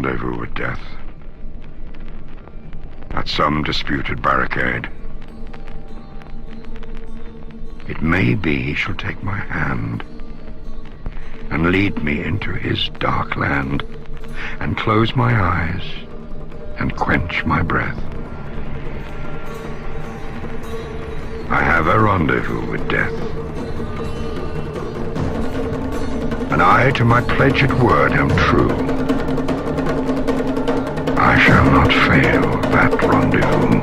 rendezvous with death. At some disputed barricade. It may be he shall take my hand and lead me into his dark land and close my eyes and quench my breath. I have a rendezvous with death, and I to my pledged word am true. I shall not fail that rendezvous.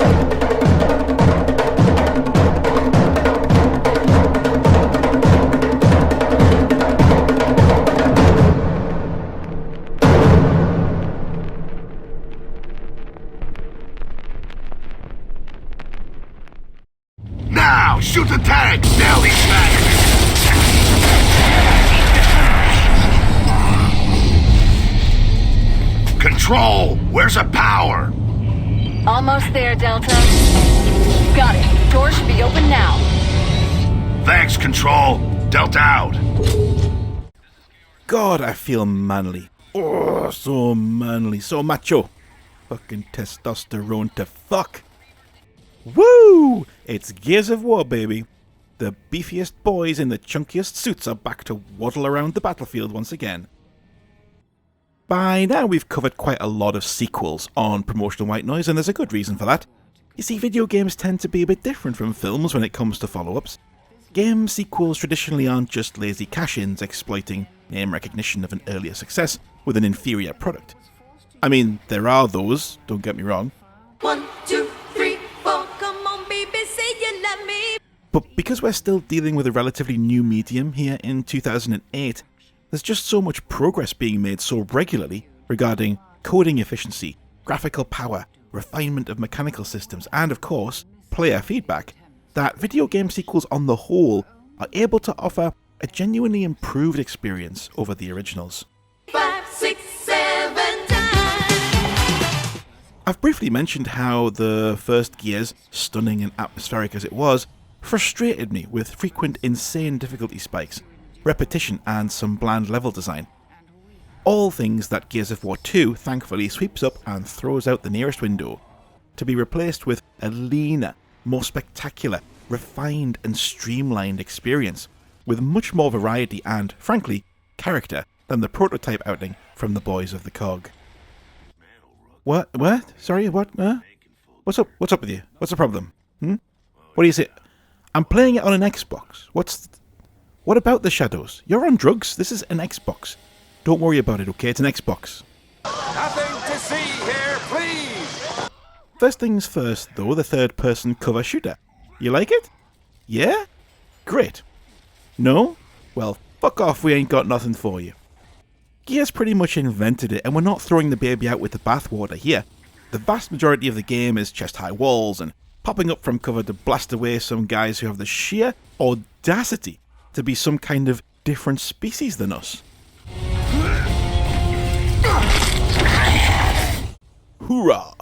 Now, shoot the tanks, Nelly Smack! Control, where's the power? Almost there, Delta. Got it. Doors should be open now. Thanks, Control. Delta out. God, I feel manly. Oh, so manly, so macho. Fucking testosterone to fuck. Woo! It's Gears of War, baby. The beefiest boys in the chunkiest suits are back to waddle around the battlefield once again. By now we've covered quite a lot of sequels on Promotional Whitenoise, and there's a good reason for that. You see, video games tend to be a bit different from films when it comes to follow-ups. Game sequels traditionally aren't just lazy cash-ins exploiting name recognition of an earlier success with an inferior product. I mean, there are those, don't get me wrong. 1, 2, 3, 4, come on baby, say you love me. But because we're still dealing with a relatively new medium here in 2008, there's just so much progress being made so regularly regarding coding efficiency, graphical power, refinement of mechanical systems, and of course, player feedback, that video game sequels on the whole are able to offer a genuinely improved experience over the originals. 5, 6, 7 times. I've briefly mentioned how the first Gears, stunning and atmospheric as it was, frustrated me with frequent insane difficulty spikes, repetition and some bland level design. All things that Gears of War 2 thankfully sweeps up and throws out the nearest window, to be replaced with a leaner, more spectacular, refined and streamlined experience, with much more variety and, frankly, character than the prototype outing from the boys of the COG. What? Sorry, what? What's up with you? What's the problem? What do you say? I'm playing it on an Xbox. What about the shadows? You're on drugs. This is an Xbox. Don't worry about it, okay? It's an Xbox. Nothing to see here, please! First things first, though, the third-person cover shooter. You like it? Yeah? Great. No? Well, fuck off, we ain't got nothing for you. Gears pretty much invented it, and we're not throwing the baby out with the bathwater here. The vast majority of the game is chest-high walls and popping up from cover to blast away some guys who have the sheer audacity to be some kind of different species than us. Hoorah!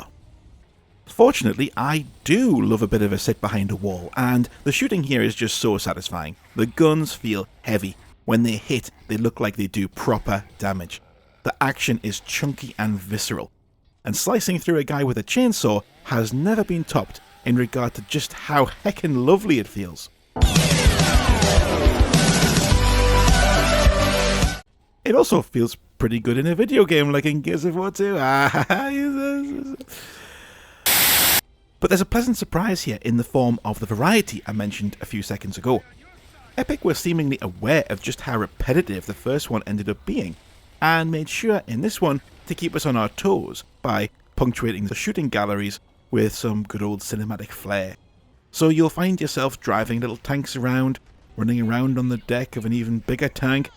Fortunately, I do love a bit of a sit behind a wall, and the shooting here is just so satisfying. The guns feel heavy. When they hit, they look like they do proper damage. The action is chunky and visceral, and slicing through a guy with a chainsaw has never been topped in regard to just how heckin' lovely it feels. It also feels pretty good in a video game like in Gears of War 2. But there's a pleasant surprise here in the form of the variety I mentioned a few seconds ago. Epic were seemingly aware of just how repetitive the first one ended up being, and made sure in this one to keep us on our toes by punctuating the shooting galleries with some good old cinematic flair. So you'll find yourself driving little tanks around, running around on the deck of an even bigger tank,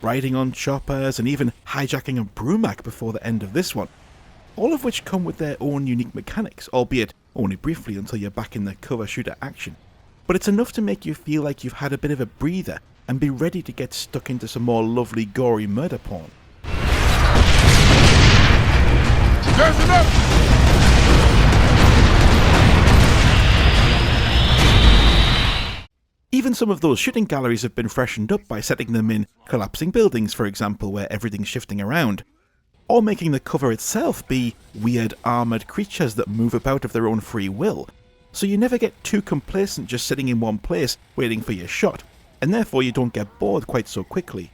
riding on choppers, and even hijacking a Brumac before the end of this one. All of which come with their own unique mechanics, albeit only briefly until you're back in the cover shooter action. But it's enough to make you feel like you've had a bit of a breather and be ready to get stuck into some more lovely gory murder porn. There's enough! Even some of those shooting galleries have been freshened up by setting them in collapsing buildings, for example, where everything's shifting around. or making the cover itself be weird armoured creatures that move about of their own free will, so you never get too complacent just sitting in one place waiting for your shot, and therefore you don't get bored quite so quickly.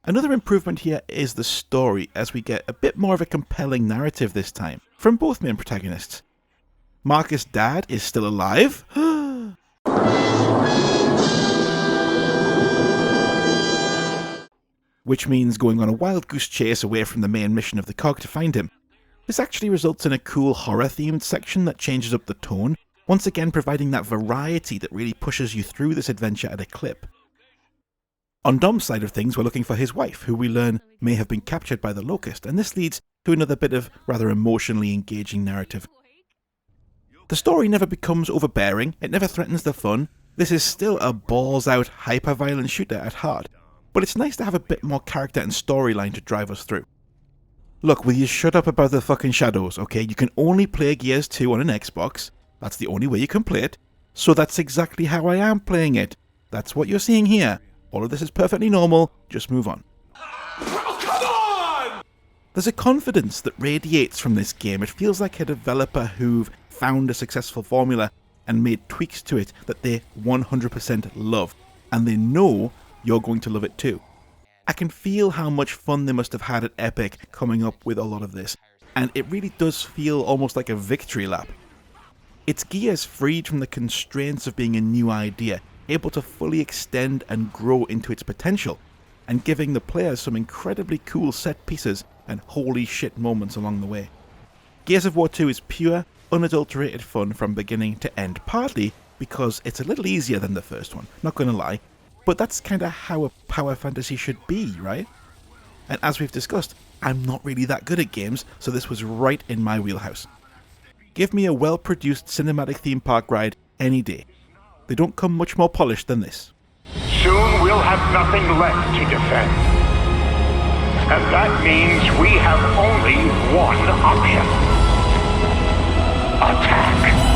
Another improvement here is the story, as we get a bit more of a compelling narrative this time, from both main protagonists. Marcus' dad is still alive, which means going on a wild goose chase away from the main mission of the cog to find him. This actually results in a cool horror-themed section that changes up the tone, once again providing that variety that really pushes you through this adventure at a clip. On Dom's side of things, we're looking for his wife, who we learn may have been captured by the Locust, and this leads to another bit of rather emotionally engaging narrative. The story never becomes overbearing, it never threatens the fun. This is still a balls-out, hyper-violent shooter at heart, but it's nice to have a bit more character and storyline to drive us through. Look, will you shut up about the fucking shadows, okay? You can only play Gears 2 on an Xbox, that's the only way you can play it, so that's exactly how I am playing it. That's what you're seeing here. All of this is perfectly normal, just move on. Oh, come on! There's a confidence that radiates from this game. It feels like a developer who've found a successful formula and made tweaks to it that they 100% love, and they know you're going to love it too. I can feel how much fun they must have had at Epic coming up with a lot of this, and it really does feel almost like a victory lap. It's Gears freed from the constraints of being a new idea, able to fully extend and grow into its potential, and giving the players some incredibly cool set pieces and holy shit moments along the way. Gears of War 2 is pure, unadulterated fun from beginning to end, partly because it's a little easier than the first one, not gonna lie, but that's kinda how a power fantasy should be, right? And as we've discussed, I'm not really that good at games, so this was right in my wheelhouse. Give me a well-produced cinematic theme park ride any day. They don't come much more polished than this. Soon we'll have nothing left to defend. And that means we have only one option. Attack.